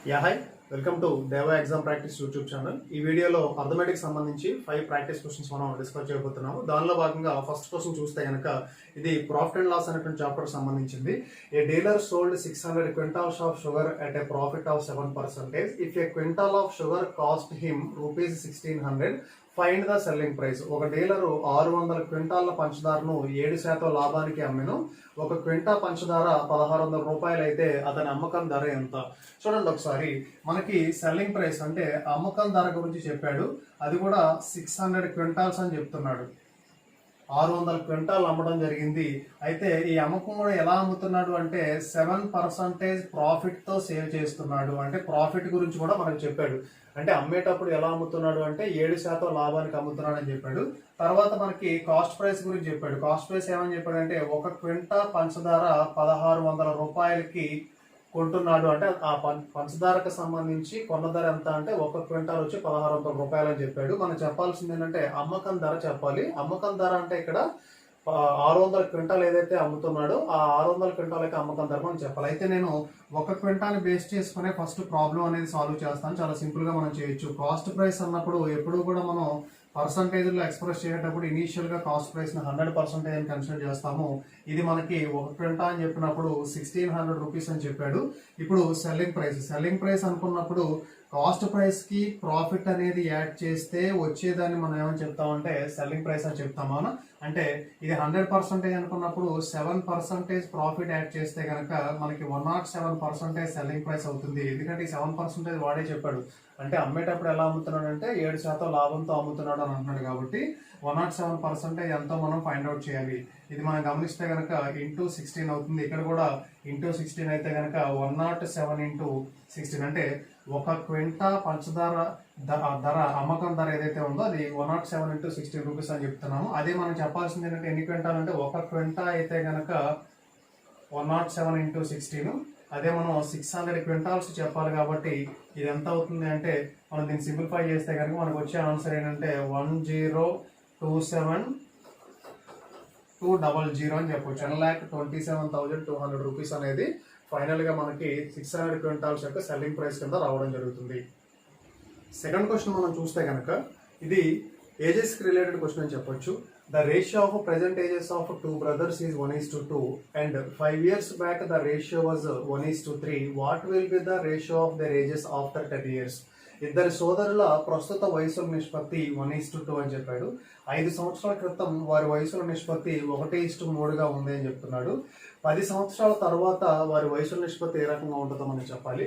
Hi welcome to దేవా exam practice YouTube channel. ఈ వీడియోలో అర్థమెటిక్స్ సంబంధించి 5 ప్రాక్టీస్ క్వశ్చన్స్ మనం డిస్కస్ చేయబోతున్నాము. దానిలో భాగంగా ఫస్ట్ క్వశ్చన్ చూస్తే కనుక ఇది ప్రాఫిట్ అండ్ లాస్ అనేటువంటి చాప్టర్ సంబంధించింది. A dealer sold 600 quintals of sugar at a profit of 7%. If a quintal of sugar cost him ₹1600, find the selling price. ఒక డీలరు 600 క్వింటాల పంచదారను 7% లాభానికి అమ్మెను. ఒక క్వింటా పంచదార ₹1600 అయితే అతని అమ్మకం ధర ఎంత? చూడండి ఒకసారి, మనకి సెల్లింగ్ ప్రైస్ అంటే అమ్మకం ధర గురించి చెప్పాడు. అది కూడా 600 క్వింటాల్స్ అని చెప్తున్నాడు. 600 క్వింటాల్ అమ్మడం జరిగింది. అయితే ఈ అమ్మకం కూడా ఎలా అమ్ముతున్నాడు అంటే 7% ప్రాఫిట్ తో సేల్ చేస్తున్నాడు. అంటే ప్రాఫిట్ గురించి కూడా మనకు చెప్పాడు. అంటే అమ్మేటప్పుడు ఎలా అమ్ముతున్నాడు అంటే 7% లాభానికి అమ్ముతున్నాడు అని చెప్పాడు. తర్వాత మనకి కాస్ట్ ప్రైస్ గురించి చెప్పాడు. కాస్ట్ ప్రైస్ ఏమని చెప్పాడు అంటే ఒక క్వింటా పంచదార ₹1600కి కొంటున్నాడు. అంటే ఆ పంచదారకు సంబంధించి కొన్న ధర ఎంత అంటే ఒక క్వింటాల్ వచ్చి ₹1600 అని చెప్పాడు. మనం చెప్పాల్సింది ఏంటంటే అమ్మకం ధర చెప్పాలి. అమ్మకం ధర అంటే ఇక్కడ 600 క్వింటాల్ ఏదైతే అమ్ముతున్నాడో ఆ 600 క్వింటాలకి అమ్మకం ధర మనం చెప్పాలి. అయితే నేను ఒక క్వింటాల్ని బేస్ చేసుకునే ఫస్ట్ ప్రాబ్లం అనేది సాల్వ్ చేస్తాను. చాలా సింపుల్ గా మనం చేయొచ్చు. కాస్ట్ ప్రైస్ అన్నప్పుడు ఎప్పుడు కూడా మనం పర్సంటేజ్లో ఎక్స్ప్రెస్ చేసేటప్పుడు ఇనీషియల్ గా కాస్ట్ ప్రైస్ ని 100% అని కన్సిడర్ చేస్తాము. ఇది మనకి ఒక క్వింటా అని చెప్పినప్పుడు ₹1600 అని చెప్పాడు. ఇప్పుడు సెల్లింగ్ ప్రైస్ అనుకున్నప్పుడు కాస్ట్ ప్రైస్ కి ప్రాఫిట్ అనేది యాడ్ చేస్తే వచ్చేదాన్ని మనం ఏమని చెప్తామంటే సెల్లింగ్ ప్రైస్ అని చెప్తాము. అంటే ఇది 100% అనుకున్నప్పుడు 7% ప్రాఫిట్ యాడ్ చేస్తే కనుక మనకి 107% సెల్లింగ్ ప్రైస్ అవుతుంది. ఎందుకంటే ఈ 7% వాడే చెప్పాడు. అంటే అమ్మేటప్పుడు ఎలా అమ్ముతున్నాడు అంటే 7% లాభంతో అమ్ముతున్నాడు అని అంటున్నాడు. కాబట్టి 107% ఎంతో మనం ఫైండ్ అవుట్ చేయాలి. ఇది మనం గమనిస్తే కనుక ఇంటూ 16 అవుతుంది. ఇక్కడ కూడా ఇంటూ 16 అయితే కనుక 107 ఇంటూ 16 అంటే ఒక క్వింటా పంచదార ధర అమ్మకం ధర ఏదైతే ఉందో అది 107 ఇంటూ ₹16 అని చెప్తున్నాము. అదే మనం చెప్పాల్సింది ఏంటంటే ఎన్ని క్వింటాల్ అంటే ఒక క్వింటా అయితే కనుక 107 ఇంటూ 16. అదే మనం 600 క్వింటాల్స్ చెప్పాలి కాబట్టి ఇది ఎంత అవుతుంది అంటే మనం దీన్ని సింప్లిఫై చేస్తే కనుక మనకు వచ్చే ఆన్సర్ ఏంటంటే 1027200 అని చెప్పొచ్చు. 1,27,200 అనేది ఫైనల్ గా మనకి 600 క్వింటాల్స్ యొక్క సెల్లింగ్ ప్రైస్ కింద రావడం జరుగుతుంది. సెకండ్ క్వశ్చన్ మనం చూస్తే కనుక ఇది ఏజెస్ కి రిలేటెడ్ క్వశ్చన్ అని చెప్పొచ్చు. The ratio of present ages of two brothers is 1:2 and 5 years back the ratio was 1:3. What will be the ratio of their ages after 10 years? ఇద్దరు సోదరుల ప్రస్తుత వయసుల నిష్పత్తి 1:2 అని చెప్పాడు. 5 సంవత్సరాల క్రితం వారి వయసుల నిష్పత్తి 1:3గా ఉంది అని చెప్తున్నాడు. 10 సంవత్సరాల తర్వాత వారి వయసుల నిష్పత్తి ఏ రకంగా ఉంటుందో మనం చెప్పాలి.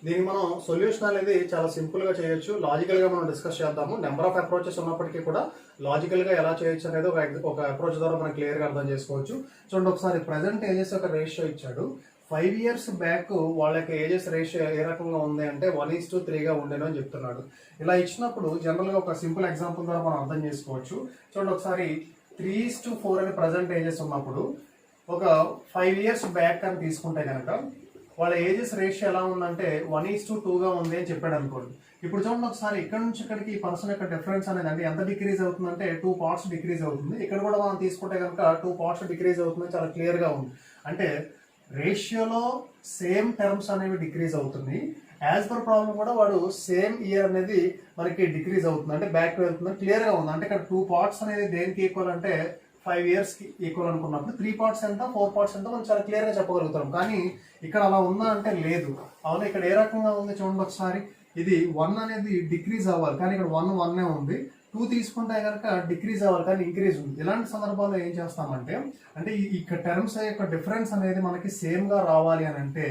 దీన్ని మనం సొల్యూషన్ అనేది చాలా సింపుల్ గా చేయొచ్చు. లాజికల్ గా మనం డిస్కస్ చేద్దాము. నెంబర్ ఆఫ్ అప్రోచెస్ ఉన్నప్పటికీ కూడా లాజికల్ గా ఎలా చేయొచ్చు అనేది ఒక అప్రోచ్ ద్వారా మనం క్లియర్ గా అర్థం చేసుకోవచ్చు. చూడండి ఒకసారి, ప్రెసెంట్ ఏజెస్ యొక్క రేషియో ఇచ్చాడు. 5 years బ్యాక్ వాళ్ళ యొక్క ఏజెస్ రేషియో ఏ రకంగా ఉంది అంటే 1:3గా ఉండేను అని చెప్తున్నాడు. ఇలా ఇచ్చినప్పుడు జనరల్ గా ఒక సింపుల్ ఎగ్జాంపుల్ ద్వారా మనం అర్థం చేసుకోవచ్చు. చూడండి ఒకసారి, 3:4 అని ప్రెసెంట్ ఏజెస్ ఉన్నప్పుడు ఒక 5 years బ్యాక్ అని తీసుకుంటే కనుక వాళ్ళ ఏజెస్ రేషియో ఎలా ఉందంటే 1:2గా ఉంది అని చెప్పాడు అనుకోండి. ఇప్పుడు చూడండి ఒకసారి, ఇక్కడ నుంచి ఇక్కడికి ఈ పర్సన్ యొక్క డిఫరెన్స్ అనేది అంటే ఎంత డిక్రీజ్ అవుతుందంటే 2 parts డిక్రీజ్ అవుతుంది. ఇక్కడ కూడా మనం తీసుకుంటే కనుక 2 parts డిక్రీజ్ అవుతుంది. చాలా క్లియర్ గా ఉంది. అంటే రేషియోలో సేమ్ టర్మ్స్ అనేవి డిక్రీజ్ అవుతుంది. యాజ్ పర్ ప్రాబ్లం కూడా వాడు సేమ్ ఇయర్ అనేది మనకి డిక్రీజ్ అవుతుంది, అంటే బ్యాక్ వెళ్తుంది. క్లియర్ గా ఉంది. అంటే ఇక్కడ 2 parts అనేది దేనికి ఈక్వల్ అంటే 5 years కి ఈక్వల్ అనుకున్నప్పుడు 3 parts ఎంత 4 parts ఎంత మనం చాలా క్లియర్ గా చెప్పగలుగుతాం. కానీ ఇక్కడ అలా ఉందా అంటే లేదు. అవును, ఇక్కడ ఏ రకంగా ఉంది చూడండి ఒకసారి. ఇది 1 అనేది డిక్రీజ్ అవ్వాలి, కానీ ఇక్కడ 1 ఉంది. 2 తీసుకుంటే కనుక డిక్రీజ్ అవ్వాలి, కానీ ఇంక్రీజ్ ఉంది. ఇలాంటి సందర్భాల్లో ఏం చేస్తామంటే అంటే ఇక్కడ టర్మ్స్ యొక్క డిఫరెన్స్ అనేది మనకి సేమ్ గా రావాలి అని అంటే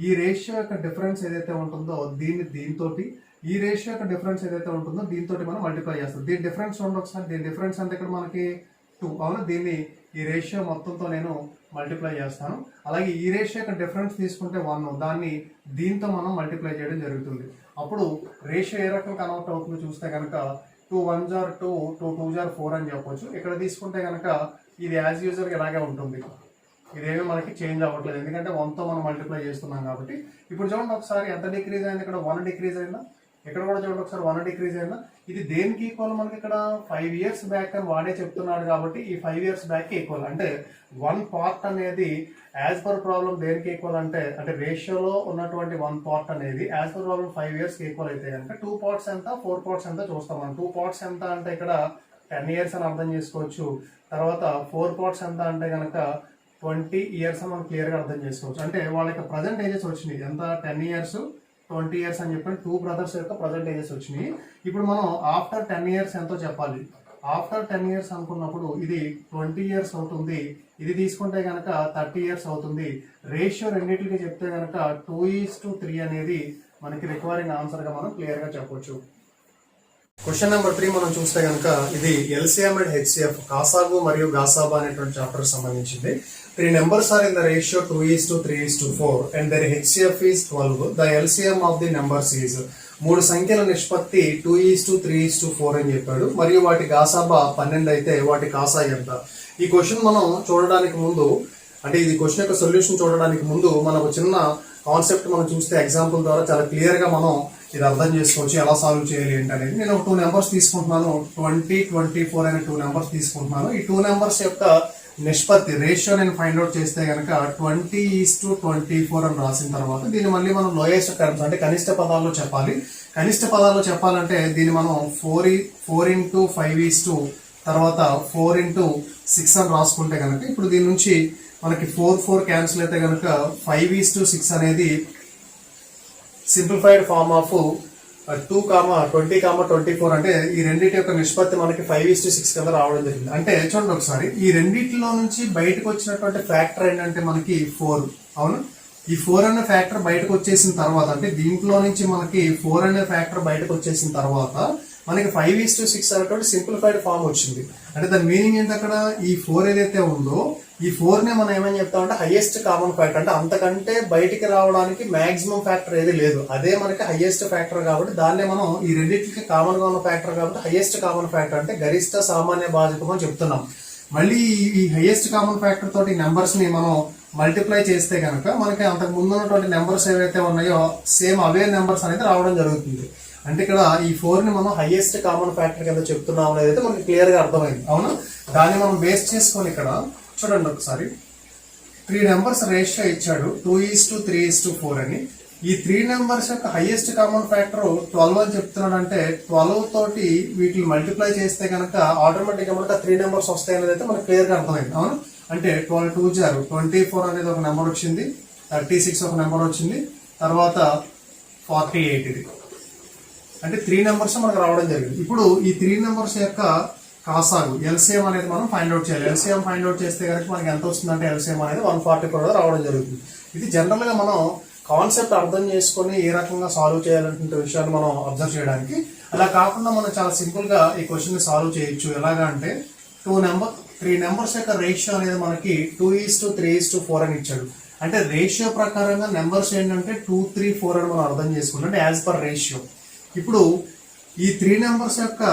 ఈ రేషియో యొక్క డిఫరెన్స్ ఏదైతే ఉంటుందో దీంతో ఈ రేషియో యొక్క డిఫరెన్స్ ఏదైతే ఉంటుందో దీంతో మనం మల్టిప్లై చేస్తాం. దీని డిఫరెన్స్ చూడండి ఒకసారి. దీని డిఫరెన్స్ అంటే ఇక్కడ మనకి 2. అవును, దీన్ని ఈ రేషియో మొత్తంతో నేను మల్టిప్లై చేస్తాను. అలాగే ఈ రేషియో యొక్క డిఫరెన్స్ తీసుకుంటే 1, దాన్ని దీంతో మనం మల్టిప్లై చేయడం జరుగుతుంది. అప్పుడు రేషియో ఏ రకంగా కన్వర్ట్ అవుతుందో చూస్తే కనుక 2 1s are 2, 2 2s are 4 అని చెప్పొచ్చు. ఇక్కడ తీసుకుంటే కనుక ఇది యాజ్ యూజువల్ ఇలాగే ఉంటుంది. ఇదేమీ మనకి చేంజ్ అవ్వట్లేదు, ఎందుకంటే 1తో మనం మల్టిప్లై చేస్తున్నాం కాబట్టి. ఇప్పుడు చూడండి ఒకసారి, ఎంత డిక్రీజ్ అయింది? ఇక్కడ 1 డిక్రీజ్ అయిందా? ఇక్కడ కూడా చూడండి ఒకసారి 1 డిక్రీజ్ అయిందా. ఇది దేనికి ఈక్వల్ మనకి ఇక్కడ 5 years బ్యాక్ అని వాడే చెప్తున్నాడు కాబట్టి ఈ 5 years బ్యాక్ ఈక్వల్. అంటే 1 part అనేది యాజ్ పర్ ప్రాబ్లం దేనికి ఈక్వల్ అంటే రేషియోలో ఉన్నటువంటి 1 part అనేది as per problem 5 years equal అయితే కనుక 2 parts ఎంత 4 parts ఎంత చూస్తాం మనం. 2 parts ఎంత అంటే ఇక్కడ 10 years అని అర్థం చేసుకోవచ్చు. తర్వాత 4 parts ఎంత అంటే కనుక 20 years అని మనం క్లియర్ గా అర్థం చేసుకోవచ్చు. అంటే వాళ్ళ యొక్క ప్రజెంట్ ఏజెస్ వచ్చినాయి ఎంత 10 years 20 years అని చెప్పి 2 brothers యొక్క ప్రజెంట్ ఏజెస్ వచ్చినాయి. ఇప్పుడు మనం ఆఫ్టర్ 10 years ఎంతో చెప్పాలి. ఆఫ్టర్ 10 years అనుకున్నప్పుడు ఇది 20 years అవుతుంది. ఇది తీసుకుంటే కనుక 30 years అవుతుంది. రేషియో రెండింటికి చెప్తే కనుక 2:3 అనేది మనకి రిక్వైరింగ్ ఆన్సర్ గా మనం క్లియర్ గా చెప్పొచ్చు. క్వశ్చన్ నెంబర్ 3 మనం చూస్తే కనుక ఇది ఎల్సిఎం అండ్ హెచ్సిఎఫ్ కాసాగు మరియు గాసాబా అనేటువంటి చాప్టర్ సంబంధించింది. 3 numbers are in the ratio 2:3:4 and their HCF is 12. The LCM of the numbers is 3 సంఖ్యల నిష్పత్తి 2:3:4 అని చెప్పాడు. మరియు వాటి గాసాబా 12 అయితే వాటి కాసా ఎంత. ఈ క్వశ్చన్ మనం చూడడానికి ముందు ఇది క్వశ్చన్ యొక్క సొల్యూషన్ చూడడానికి ముందు మనకు చిన్న కాన్సెప్ట్ మనం చూస్తే ఎగ్జాంపుల్ ద్వారా చాలా క్లియర్ గా మనం ఇది అర్థం చేసుకోవచ్చు ఎలా సాల్వ్ చేయాలి ఏంటనేది. నేను 2 numbers తీసుకుంటున్నాను. 20, 24 అనే 2 numbers తీసుకుంటున్నాను. ఈ 2 numbers యొక్క నిష్పత్తి రేషియో నేను ఫైండ్ అవుట్ చేస్తే కనుక 20:24 అని రాసిన తర్వాత దీన్ని మళ్ళీ మనం లోయెస్ట్ టర్మ్స్ అంటే కనిష్ట పదాల్లో చెప్పాలి. కనిష్ట పదాల్లో చెప్పాలంటే దీన్ని మనం 4:5 తర్వాత 4:6 అని రాసుకుంటే కనుక ఇప్పుడు దీని నుంచి మనకి 4 క్యాన్సిల్ అయితే కనుక 5:6 అనేది సింప్లిఫైడ్ ఫార్మ్ ఆఫ్ 2:20:24 అంటే ఈ రెండింటి యొక్క నిష్పత్తి మనకి 5:6 కింద రావడం జరిగింది. అంటే చూడండి ఒకసారి ఈ రెండింటిలో నుంచి బయటకు వచ్చినటువంటి ఫ్యాక్టర్ ఏంటంటే మనకి 4. అవును, ఈ 4 అనే ఫ్యాక్టర్ బయటకు వచ్చేసిన తర్వాత అంటే దీంట్లో నుంచి మనకి 4 అనే ఫ్యాక్టర్ బయటకు వచ్చేసిన తర్వాత మనకి 5:6 అనేటువంటి సింప్లిఫైడ్ ఫామ్ వచ్చింది. అంటే దాని మీనింగ్ ఏంటి అక్కడ ఈ 4 ఏదైతే ఉందో ఈ 4 నే మనం ఏమని చెప్తామంటే హైయెస్ట్ కామన్ ఫ్యాక్టర్. అంటే అంతకంటే బయటికి రావడానికి మాక్సిమం ఫ్యాక్టర్ ఏది లేదు, అదే మనకి హైయెస్ట్ ఫ్యాక్టర్ కాబట్టి దాన్నే మనం ఈ రెండింటికి కామన్ గా ఉన్న ఫ్యాక్టర్ కాబట్టి హైయెస్ట్ కామన్ ఫ్యాక్టర్ అంటే గరిష్ట సామాన్య భాజకం అని చెప్తున్నాం. మళ్ళీ ఈ హైయెస్ట్ కామన్ ఫ్యాక్టర్ తోటి నెంబర్స్ ని మనం మల్టిప్లై చేస్తే కనుక మనకి అంతకు ముందు ఉన్నటువంటి నెంబర్స్ ఏవైతే ఉన్నాయో సేమ్ అవే నెంబర్స్ అనేది రావడం జరుగుతుంది. అంటే ఇక్కడ ఈ 4 ని మనం హైయెస్ట్ కామన్ ఫ్యాక్టర్ కింద చెప్తున్నాం అనేది అయితే మనకి క్లియర్ గా అర్థమైంది. అవునా, దాన్ని మనం బేస్ చేసుకొని ఇక్కడ చూడండి ఒకసారి 3 numbers రేషియో ఇచ్చాడు 2:3:4 అని. ఈ 3 numbers యొక్క హైయెస్ట్ కామన్ ఫ్యాక్టర్ 12 అని చెప్తున్నాడు. అంటే 12 తోటి వీటిని మల్టిప్లై చేస్తే కనుక ఆటోమేటిక్ గా మనకి 3 numbers వస్తాయి అనేది అయితే మనకి క్లియర్ గా అర్థమైంది. అవును, అంటే 12:2 అనేది ఒక నెంబర్ వచ్చింది, 36 ఒక నెంబర్ వచ్చింది, తర్వాత 48 ఇది. అంటే 3 numbers మనకు రావడం జరిగింది. ఇప్పుడు ఈ 3 numbers యొక్క కాసాగు ఎల్సిఎం అనేది మనం ఫైండ్ అవుట్ చేయాలి. ఎల్సిఎం ఫైండ్ అవుట్ చేస్తే కనుక మనకి ఎంత వస్తుందంటే ఎల్సిఎం అనేది 144 రావడం జరుగుతుంది. ఇది జనరల్ గా మనం కాన్సెప్ట్ అర్థం చేసుకొని ఏ రకంగా సాల్వ్ చేయాలంటే విషయాన్ని మనం అబ్జర్వ్ చేయడానికి. అలా కాకుండా మనం చాలా సింపుల్ గా ఈ క్వశ్చన్ ని సాల్వ్ చేయొచ్చు. ఎలాగా అంటే 3 numbers యొక్క రేషియో అనేది మనకి 2:3:4 అని ఇచ్చాడు. అంటే రేషియో ప్రకారంగా నెంబర్స్ ఏంటంటే 2, 3, 4 అని మనం అర్థం చేసుకుంటాం. అంటే యాజ్ పర్ రేషియో. ఇప్పుడు ఈ 3 numbers యొక్క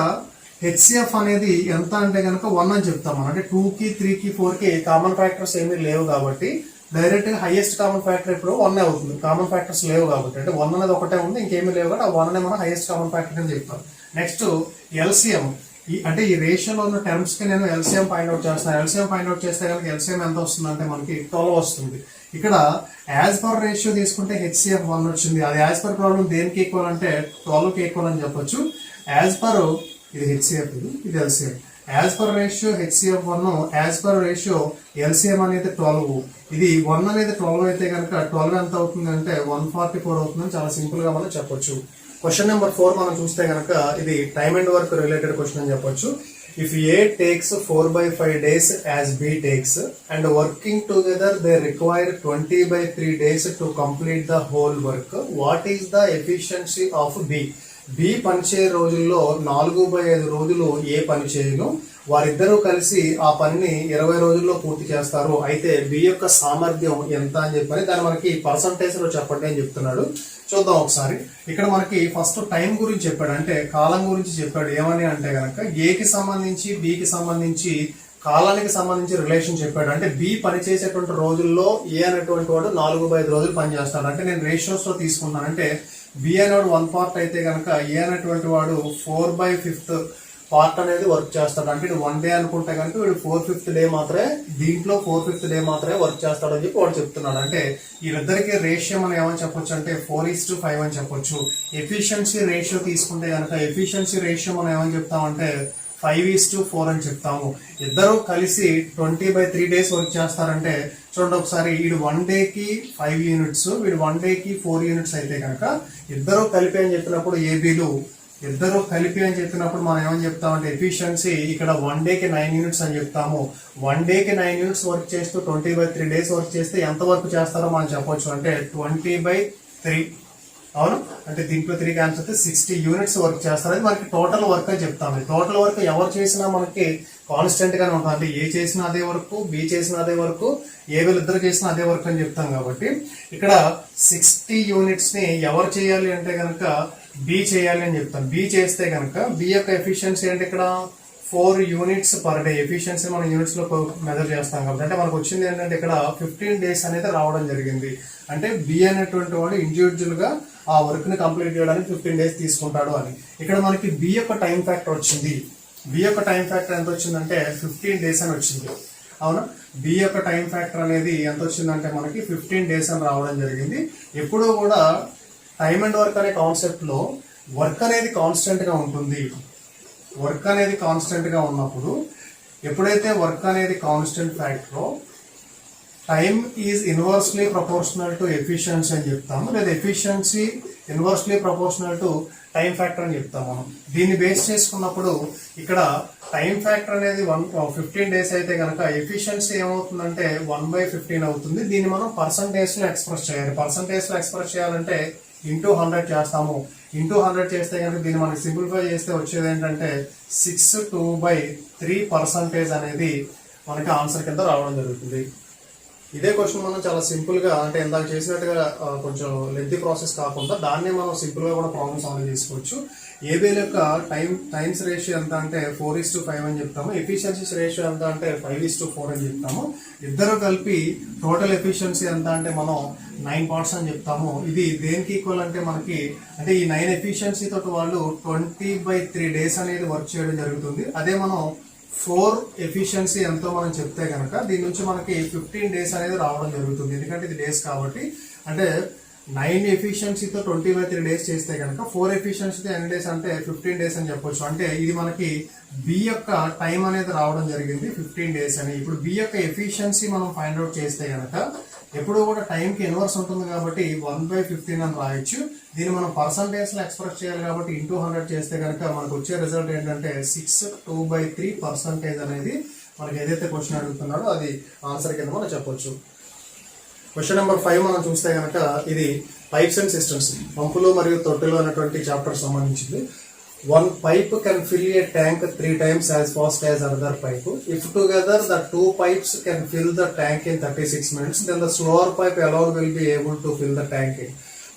హెచ్సిఎఫ్ అనేది ఎంత అంటే కనుక 1 అని చెప్తాం మనం. అంటే 2కి 3కి 4కి కామన్ ఫ్యాక్టర్స్ ఏమీ లేవు కాబట్టి డైరెక్ట్ గా హైయెస్ట్ కామన్ ఫ్యాక్టర్ ఇప్పుడు 1 అవుతుంది. కామన్ ఫ్యాక్టర్స్ లేవు కాబట్టి అంటే 1 అనేది ఒకటే ఉంది, ఇంకేమీ లేవు కాబట్టి ఆ 1 అనే మనం హైయెస్ట్ కామన్ ఫ్యాక్టర్ అని చెప్తాం. నెక్స్ట్ ఎల్సిఎం అంటే ఈ రేషియోలో ఉన్న టర్మ్స్ కి నేను ఎల్సిఎం ఫైండ్ అవుట్ చేస్తాను. ఎల్సిఎం ఫైండ్ అవుట్ చేస్తే కనుక ఎల్సిఎం ఎంత వస్తుంది అంటే మనకి 12 వస్తుంది. ఇక్కడ యాజ్ పర్ రేషియో తీసుకుంటే హెచ్సిఎఫ్ 1 వచ్చింది. అది యాజ్ పర్ ప్రాబ్లం దేనికి ఈక్వల్ అంటే 12కి ఈక్వల్ అని చెప్పొచ్చు. యాజ్ పర్ ఇది హెచ్సిఎఫ్, ఇది LCM. As per ratio HCF 1, as per ratio LCM అనేది 12. ఇది 1 అనేది 12 అయితే కనుక 12 ఎంత అవుతుంది అంటే 144 అవుతుందని చాలా సింపుల్ గా మనం చెప్పొచ్చు. క్వశ్చన్ నెంబర్ 4 మనం చూస్తే కనుక ఇది time and work related question అని చెప్పొచ్చు. If A takes 4/5 days as B takes and working together they require 20/3 days to complete the whole work, what is the efficiency of B? B పనిచేయ రోజుల్లో 4/5 రోజులు ఏ పని చేయను, వారిద్దరూ కలిసి ఆ పనిని 20 రోజుల్లో పూర్తి చేస్తారు. అయితే B యొక్క సామర్థ్యం ఎంత అని చెప్పని దాన్ని మనకి పర్సంటేజ్ లో చెప్పండి అని చెప్తున్నాడు. చూద్దాం ఒకసారి. ఇక్కడ మనకి ఫస్ట్ టైం గురించి చెప్పాడు, అంటే కాలం గురించి చెప్పాడు. ఏమని అంటే కనుక ఏకి సంబంధించి బికి సంబంధించి కాలానికి సంబంధించి రిలేషన్ చెప్పాడు. అంటే బి పనిచేసేటువంటి రోజుల్లో ఏ అనేటువంటి వాడు 4/5 రోజులు పనిచేస్తాడు. అంటే నేను రేషియోస్ లో తీసుకున్నాను. అంటే బి అనేవాడు 1 పార్ట్ అయితే కనుక ఏ అనేటువంటి వాడు 4/5 పార్ట్ అనేది వర్క్ చేస్తాడు. అంటే ఇటు 1 డే అనుకుంటే కనుక వీడు 4/5 డే మాత్రమే దీంట్లో 4/5 డే మాత్రమే వర్క్ చేస్తాడని చెప్పి వాడు చెప్తున్నాడు. అంటే వీళ్ళిద్దరికి రేషియో మనం ఏమని చెప్పొచ్చు అంటే 4:5 అని చెప్పొచ్చు. ఎఫిషియన్సీ రేషియో తీసుకుంటే కనుక ఎఫిషియన్సీ రేషియో మనం ఏమని చెప్తామంటే 5:4 అని చెప్తాము. ఇద్దరు కలిసి 20/3 డేస్ వర్క్ చేస్తారంటే చూడండి ఒకసారి, వీడు 1 డేకి 5 యూనిట్స్, వీడు 1 డేకి 4 యూనిట్స్ అయితే కనుక ఇద్దరు కలిపి అని చెప్పినప్పుడు ఏబీలు ఇద్దరు కలిపి అని చెప్పినప్పుడు మనం ఏమని చెప్తామంటే ఎఫిషియన్సీ ఇక్కడ 1 డేకి 9 యూనిట్స్ అని చెప్తాము. 1 డేకి 9 యూనిట్స్ వర్క్ చేస్తూ 20/3 డేస్ వర్క్ చేస్తే ఎంత వర్క్ చేస్తారో మనం చెప్పొచ్చు అంటే 20/3. అవును, అంటే దీంట్లో 3 క్యాన్సర్ అయితే 60 యూనిట్స్ వర్క్ చేస్తారు. అది మనకి టోటల్ వర్క్ అని చెప్తాము. టోటల్ వర్క్ ఎవరు చేసినా మనకి కాన్స్టెంట్ గానే ఉంటుంది. అంటే ఏ చేసినా అదే వర్క్, బి చేసినా అదే వర్క్, ఏ వీళ్ళిద్దరు చేసినా అదే వర్క్ అని చెప్తాం. కాబట్టి ఇక్కడ 60 యూనిట్స్ ని ఎవరు చేయాలి అంటే కనుక బి చేయాలి అని చెప్తాం. బి చేస్తే కనుక బి యొక్క ఎఫిషియన్సీ అంటే ఇక్కడ 4 యూనిట్స్ పర్ డే. ఎఫిషియన్సీ మనం యూనిట్స్ లో మెజర్ చేస్తాం కాబట్టి అంటే మనకు వచ్చింది ఏంటంటే ఇక్కడ 15 డేస్ అనేది రావడం జరిగింది. అంటే బి అనేటువంటి వాడు ఇండివిజువల్ గా ఆ వర్క్ ని కంప్లీట్ చేయడానికి 15 డేస్ తీసుకుంటాడు అని. ఇక్కడ మనకి బి యొక్క టైం ఫ్యాక్టర్ వచ్చింది. బి యొక్క టైం ఫ్యాక్టర్ ఎంత వచ్చిందంటే 15 డేస్ అని వచ్చింది. అవునా, బి యొక్క టైం ఫ్యాక్టర్ అనేది ఎంత వచ్చిందంటే మనకి 15 డేస్ అని రావడం జరిగింది. ఎప్పుడూ కూడా టైమ్ అండ్ వర్క్ అనే కాన్సెప్ట్ లో వర్క్ అనేది కాన్స్టెంట్ గా ఉంటుంది. వర్క్ అనేది కాన్స్టెంట్ గా ఉన్నప్పుడు ఎప్పుడైతే వర్క్ అనేది constant factor time is inversely proportional to efficiency అని చెప్తాము, లేదా efficiency inversely proportional to time factor అని చెప్తాం మనం. దీన్ని బేస్ చేసుకున్నప్పుడు ఇక్కడ టైం ఫ్యాక్టర్ అనేది 15 డేస్ అయితే కనుక ఎఫిషియన్సీ ఏమవుతుందంటే 1/15 అవుతుంది. దీన్ని మనం పర్సంటేజ్ లో ఎక్స్ప్రెస్ చేయాలి. పర్సంటేజ్ లో ఎక్స్ప్రెస్ చేయాలంటే ఇంటూ 100 చేస్తాము. ఇంటూ 100 చేస్తే కనుక దీన్ని మనకి సింప్లిఫై చేస్తే వచ్చేది ఏంటంటే 6/2/3% అనేది మనకి ఆన్సర్ కింద రావడం జరుగుతుంది. ఇదే క్వశ్చన్ మనం చాలా సింపుల్ గా అంటే ఇందాక చేసినట్టుగా కొంచెం లెంతీ ప్రాసెస్ కాకుండా దాన్నే మనం సింపుల్ గా కూడా ప్రాబ్లమ్ సాల్వ్ చేసుకోవచ్చు. ఏబిఎల్ యొక్క టైమ్స్ రేషియో ఎంత అంటే 4:5 అని చెప్తాము. ఎఫిషియన్సీ రేషియో ఎంత అంటే 5:4 అని చెప్తాము. ఇద్దరు కలిపి టోటల్ ఎఫిషియన్సీ ఎంత అంటే మనం 9 పార్ట్స్ అని చెప్తాము. ఇది దేనికి ఈక్వల్ అంటే మనకి అంటే ఈ 9 ఎఫిషియన్సీ తోటి వాళ్ళు 20/3 డేస్ అనేది వర్క్ చేయడం జరుగుతుంది. అదే మనం 4 ఎఫిషియన్సీ ఎంతో మనం చెప్తే కనుక దీని నుంచి మనకి 15 డేస్ అనేది రావడం జరుగుతుంది. ఎందుకంటే ఇది డేస్ కాబట్టి. అంటే 9 ఎఫిషియన్సీతో 20/3 డేస్ చేస్తే కనుక 4 ఎఫిషియన్సీతో ఎన్ని డేస్ అంటే 15 డేస్ అని చెప్పొచ్చు. అంటే ఇది మనకి బి యొక్క టైం అనేది రావడం జరిగింది 15 డేస్ అని. ఇప్పుడు బి యొక్క ఎఫిషియన్సీ మనం ఫైండ్ అవుట్ చేస్తే కనుక ఎప్పుడు కూడా టైంకి ఇన్వర్స్ ఉంటుంది కాబట్టి 1/15 అని రాయొచ్చు. దీన్ని మనం పర్సంటేజ్ లో ఎక్స్ప్రెస్ చేయాలి కాబట్టి ఇంటూ 100 చేస్తే కనుక మనకు వచ్చే రిజల్ట్ ఏంటంటే 6/2/3% అనేది మనకి ఏదైతే క్వశ్చన్ అడుగుతున్నాడో అది ఆన్సర్ కింద మనం చెప్పొచ్చు. క్వశ్చన్ నెంబర్ 5 మనం చూస్తే కనుక ఇది పైప్స్ అండ్ సిస్టమ్స్, పంపులు మరియు తొట్టెలు అనేటువంటి చాప్టర్ సంబంధించింది. One pipe can fill a tank 3 times as fast as another pipe. If together the 2 pipes can fill the tank in 36 minutes, then the slower pipe alone will be able to fill the tank in.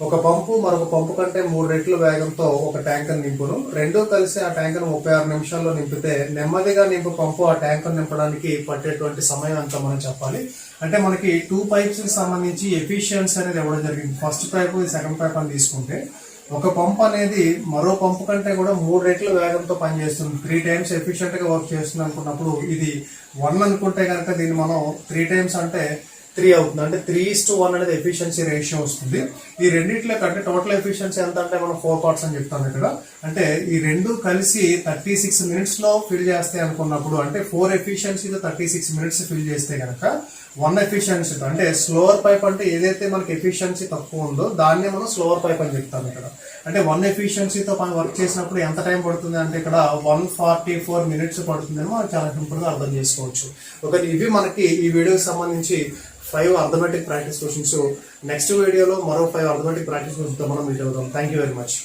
ఒక పంపు మరొక పంపు కంటే 3 రెట్ల వేగంతో ఒక tanker నింపును. రెండూ కలిసి ఆ tanker 36 నిమిషాల్లో నింపితే నెమ్మదిగా నింపు పంపు ఆ ట్యాంకర్ నింపడానికి పట్టేటువంటి సమయం అంతా మనం చెప్పాలి. అంటే మనకి 2 పైప్స్ కి సంబంధించి ఎఫిషియన్సీ అనేది ఇవ్వడం జరిగింది. ఫస్ట్ పైప్ సెకండ్ పైప్ అని తీసుకుంటే ఒక పంప్ అనేది మరో పంపు కంటే కూడా 3 రెట్ల వేగంతో పనిచేస్తుంది. 3 టైమ్స్ ఎఫిషియెంట్ గా వర్క్ చేస్తుంది అనుకున్నప్పుడు ఇది 1 అనుకుంటే కనుక దీన్ని మనం 3 టైమ్స్ అంటే 3 అవుతుంది. అంటే 3:1 అనేది ఎఫిషియన్సీ రేషియో వస్తుంది. ఈ రెండిట్లో కంటే టోటల్ ఎఫిషియన్సీ ఎంత అంటే మనం 4 పార్ట్స్ అని చెప్తాం ఇక్కడ. అంటే ఈ రెండు కలిసి 36 మినిట్స్ లో ఫిల్ చేస్తాయి అనుకున్నప్పుడు అంటే 4 ఎఫిషియన్సీతో 36 మినిట్స్ ఫిల్ చేస్తే కనుక 1 ఎఫిషియన్సీతో అంటే స్లోవర్ పైప్ అంటే ఏదైతే మనకి ఎఫిషియన్సీ తక్కువ ఉందో దాన్నే మనం స్లోవర్ పైప్ అని చెప్తాం ఇక్కడ. అంటే 1 ఎఫిషియన్సీతో మనం వర్క్ చేసినప్పుడు ఎంత టైం పడుతుంది అంటే ఇక్కడ 144 మినిట్స్ పడుతుందని మనం చాలా సింపుల్ గా అర్థం చేసుకోవచ్చు. ఇవి మనకి ఈ వీడియోకి సంబంధించి 5 అర్థమెటిక్ ప్రాక్టీస్ క్వశ్చన్స్. నెక్స్ట్ వీడియోలో మరో 5 అర్థమెటిక్ ప్రాక్టీస్ క్వశ్చన్స్ తో మనం మీట్ అవుతాం. Thank you very much.